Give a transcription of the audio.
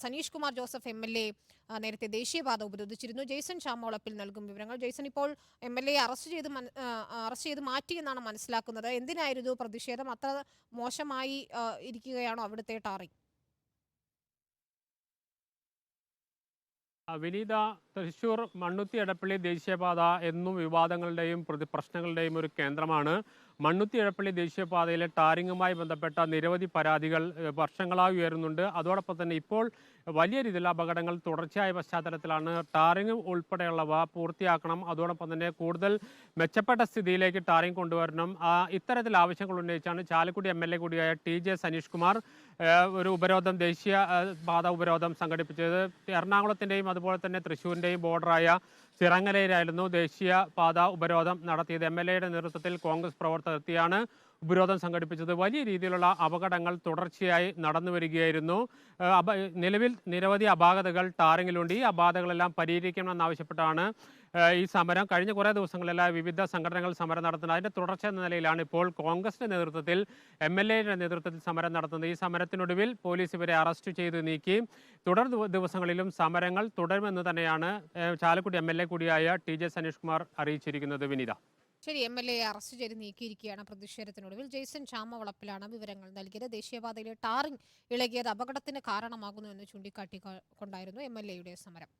Saneesh Kumar Joseph MLA നേരത്തെ ദേശീയപാത ഉപരോധിച്ചിരുന്നു. Jason ചാമവളപ്പിൽ നൽകും വിവരങ്ങൾ. ജെയ്സൺ, ഇപ്പോൾ MLA അറസ്റ്റ് ചെയ്ത് മാറ്റി എന്നാണ് മനസ്സിലാക്കുന്നത്. എന്തിനായിരുന്നു പ്രതിഷേധം? അത്ര മോശമായി ഇരിക്കുകയാണോ അവിടുത്തെ ടാറിംഗ്? വിനീത, തൃശൂർ മണ്ണുത്തി എടപ്പള്ളി ദേശീയപാത എന്നും വിവാദങ്ങളുടെയും പ്രശ്നങ്ങളുടെയും ഒരു കേന്ദ്രമാണ്. മണ്ണുത്തി എടപ്പള്ളി ദേശീയപാതയിലെ ടാറിങ്ങുമായി ബന്ധപ്പെട്ട നിരവധി പരാതികൾ വർഷങ്ങളായി ഉയരുന്നുണ്ട്. അതോടൊപ്പം തന്നെ ഇപ്പോൾ വലിയ രീതിയിലുള്ള അപകടങ്ങൾ തുടർച്ചയായ പശ്ചാത്തലത്തിലാണ് ടാറിങ് ഉൾപ്പെടെയുള്ളവ പൂർത്തിയാക്കണം, അതോടൊപ്പം തന്നെ കൂടുതൽ മെച്ചപ്പെട്ട സ്ഥിതിയിലേക്ക് ടാറിങ് കൊണ്ടുവരണം. ഇത്തരത്തിൽ ആവശ്യങ്ങൾ ഉന്നയിച്ചാണ് ചാലക്കുടി MLA കൂടിയായ TJ സനീഷ് കുമാർ ഒരു ഉപരോധം, ദേശീയ പാത ഉപരോധം സംഘടിപ്പിച്ചത്. എറണാകുളത്തിൻ്റെയും അതുപോലെ തന്നെ തൃശ്ശൂരിൻ്റെയും ബോർഡറായ ചിറങ്ങലയിലായിരുന്നു ദേശീയ പാത ഉപരോധം നടത്തിയത്. MLA-യുടെ നേതൃത്വത്തിൽ കോൺഗ്രസ് പ്രവർത്തകർ എത്തിയാണ് ഉപരോധം സംഘടിപ്പിച്ചത്. വലിയ രീതിയിലുള്ള അപകടങ്ങൾ തുടർച്ചയായി നടന്നു വരികയായിരുന്നു. നിലവിൽ നിരവധി അപാകതകൾ ടാറിങ്ങിലുണ്ട്. ഈ അപാകതകളെല്ലാം പരിഹരിക്കണമെന്നാവശ്യപ്പെട്ടാണ് ഈ സമരം. കഴിഞ്ഞ കുറേ ദിവസങ്ങളിലെല്ലാം വിവിധ സംഘടനകൾ സമരം നടത്തുന്നത്. അതിൻ്റെ തുടർച്ച എന്ന നിലയിലാണ് ഇപ്പോൾ കോൺഗ്രസിൻ്റെ നേതൃത്വത്തിൽ MLA-യുടെ നേതൃത്വത്തിൽ സമരം നടത്തുന്നത്. ഈ സമരത്തിനൊടുവിൽ പോലീസ് ഇവരെ അറസ്റ്റ് ചെയ്ത് നീക്കി. തുടർ ദിവസങ്ങളിലും സമരങ്ങൾ തുടരുമെന്ന് തന്നെയാണ് ചാലക്കുടി MLA കൂടിയായ TJ സനീഷ് കുമാർ അറിയിച്ചിരിക്കുന്നത്. വിനീത, ശരി, MLA അറസ്റ്റ് ചെയ്ത് നീക്കിയിരിക്കുകയാണ്. പ്രതിഷേധത്തിനൊടുവിൽ ജെയ്സൺ ചാമവളപ്പിലാണ് വിവരങ്ങൾ നൽകിയത്. ദേശീയപാതയിലെ ടാറിംഗ് ഇളകിയത് അപകടത്തിന് കാരണമാകുന്നു എന്ന് ചൂണ്ടിക്കാട്ടിക്കൊണ്ടായിരുന്നു MLA-യുടെ സമരം.